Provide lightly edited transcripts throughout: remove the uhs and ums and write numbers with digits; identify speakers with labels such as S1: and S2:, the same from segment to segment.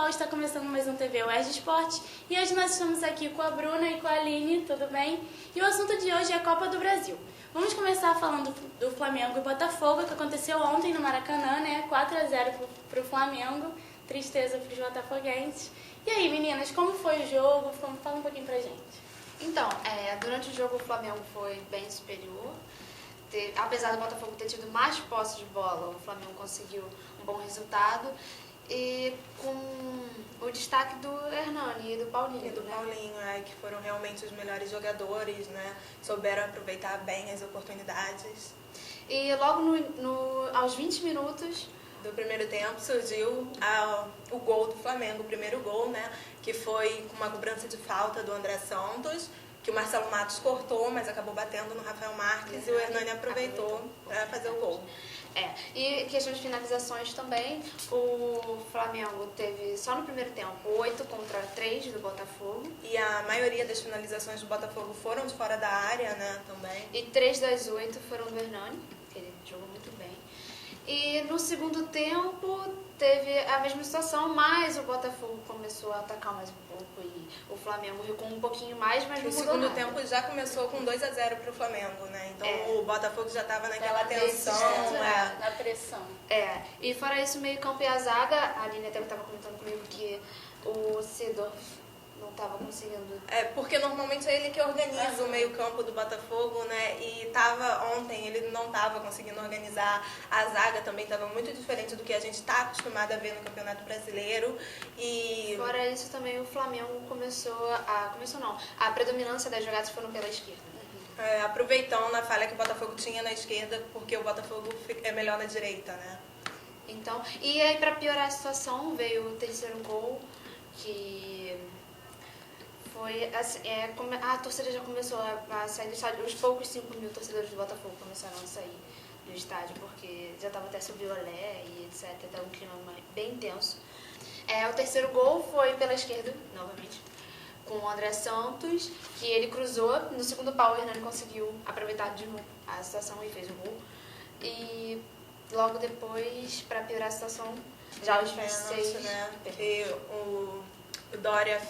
S1: pessoal, está começando mais um TV UERJ Esporte e hoje nós estamos aqui com a Bruna e com a Aline, tudo bem? E o assunto de hoje é a Copa do Brasil. Vamos começar falando do Flamengo e Botafogo, que aconteceu ontem no Maracanã, né? 4-0 para o Flamengo, tristeza para os botafoguenses. E aí, meninas, como foi o jogo? Fala um pouquinho pra gente.
S2: Então, durante o jogo o Flamengo foi bem superior. Apesar do Botafogo ter tido mais posse de bola, o Flamengo conseguiu um bom resultado. E com o destaque do Hernani e do Paulinho.
S3: Paulinho, que foram realmente os melhores jogadores, né? Souberam aproveitar bem as oportunidades.
S2: E logo aos 20 minutos
S3: do primeiro tempo surgiu o gol do Flamengo, o primeiro gol, né? Que foi com uma cobrança de falta do André Santos, que o Marcelo Matos cortou, mas acabou batendo no Rafael Marques e o Hernani aproveitou para fazer o gol.
S2: E questão de finalizações também, o Flamengo teve só no primeiro tempo 8 contra 3 do Botafogo.
S3: E a maioria das finalizações do Botafogo foram de fora da área, né, também.
S2: E 3 das 8 foram do Hernani, que ele jogou muito bem. E no segundo tempo teve a mesma situação, mas o Botafogo começou a atacar mais um pouco e o Flamengo recuou um pouquinho mais, mas não mudou nada.
S3: O segundo tempo já começou com 2-0 para o Flamengo, né? Então o Botafogo já estava naquela tensão,
S1: na pressão.
S2: E fora isso, meio campo e a zaga, a Aline até estava comentando comigo que o Seedorf não estava conseguindo.
S3: Porque normalmente é ele que organiza o meio-campo do Botafogo, né? E ontem ele não estava conseguindo organizar. A zaga também estava muito diferente do que a gente está acostumado a ver no Campeonato Brasileiro. E
S2: fora isso também o Flamengo a predominância das jogadas foram pela esquerda.
S3: Aproveitando a falha que o Botafogo tinha na esquerda, porque o Botafogo é melhor na direita, né?
S2: Então, e aí para piorar a situação veio o terceiro gol, que foi assim, a torcida já começou a sair do estádio. Os poucos 5 mil torcedores do Botafogo começaram a sair do estádio, porque já estava até sob olé e etc. Estava um clima bem intenso. O terceiro gol foi pela esquerda, novamente, com o André Santos, que ele cruzou. No segundo pau, o Hernani conseguiu aproveitar de novo a situação e fez o gol. E logo depois, para piorar a situação, já os 26,
S3: né? Que o Dória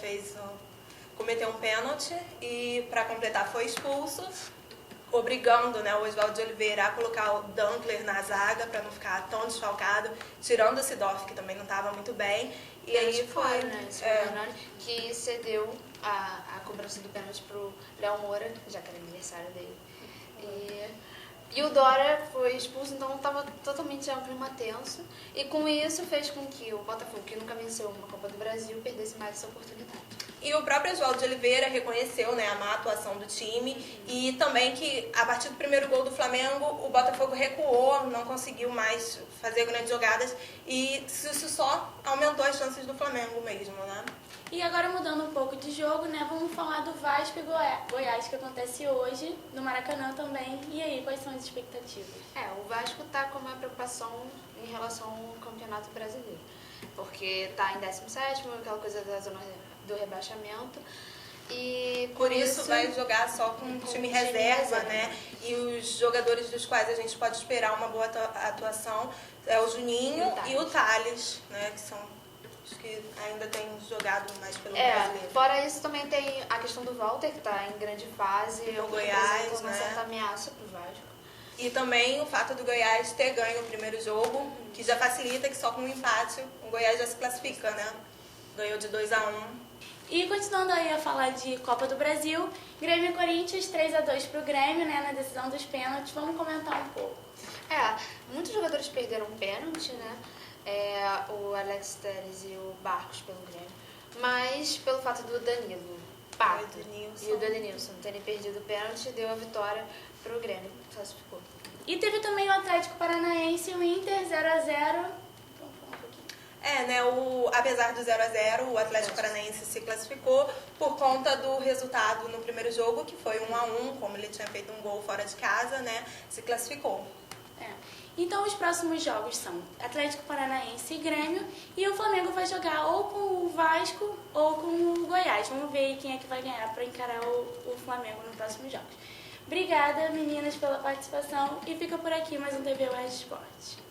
S3: cometeu um pênalti e, para completar, foi expulso, obrigando, né, o Oswaldo de Oliveira a colocar o Dankler na zaga para não ficar tão desfalcado, tirando o Seedorf, que também não estava muito bem. E aí foi,
S2: né, que cedeu a cobrança do pênalti para o Léo Moura, já que era aniversário dele. E o Dória foi expulso, então estava totalmente um clima tenso. E com isso fez com que o Botafogo, que nunca venceu uma Copa do Brasil, perdesse mais essa oportunidade.
S3: E o próprio Oswaldo de Oliveira reconheceu, né, a má atuação do time e também que a partir do primeiro gol do Flamengo o Botafogo recuou, não conseguiu mais fazer grandes jogadas e isso só aumentou as chances do Flamengo mesmo, né?
S1: E agora mudando um pouco de jogo, né, vamos falar do Vasco e Goiás, que acontece hoje, no Maracanã também. E aí, quais são as expectativas?
S2: O Vasco está com uma preocupação em relação ao Campeonato Brasileiro, porque está em 17º, aquela coisa da zona do rebaixamento. E
S3: por isso vai jogar só com time reserva, né? E os jogadores dos quais a gente pode esperar uma boa atuação é o Juninho e o Thales, né? Que são os que ainda têm jogado mais pelo brasileiro.
S2: Fora isso também tem a questão do Walter, que está em grande fase.
S3: O Goiás,
S2: uma certa ameaça para o Vasco.
S3: E também o fato do Goiás ter ganho o primeiro jogo, que já facilita que só com um empate o Goiás já se classifica, né? Ganhou de 2-1.
S1: E continuando aí a falar de Copa do Brasil, Grêmio e Corinthians 3-2 pro Grêmio, né, na decisão dos pênaltis. Vamos comentar um pouco.
S2: Muitos jogadores perderam pênalti, né? O Alex Telles e o Barcos pelo Grêmio. Mas pelo fato do Danilo Pato e o Edenilson terem perdido o pênalti, deu a vitória pro Grêmio, classificou.
S1: E teve também o Atlético Paranaense e o Inter 0-0.
S3: Apesar do 0-0, o Atlético Paranaense se classificou por conta do resultado no primeiro jogo, que foi 1-1, como ele tinha feito um gol fora de casa, né? Se classificou.
S1: Então os próximos jogos são Atlético Paranaense e Grêmio, e o Flamengo vai jogar ou com o Vasco ou com o Goiás. Vamos ver quem é que vai ganhar para encarar o Flamengo nos próximos jogos. Obrigada, meninas, pela participação, e fica por aqui mais um TV UERJ Esporte.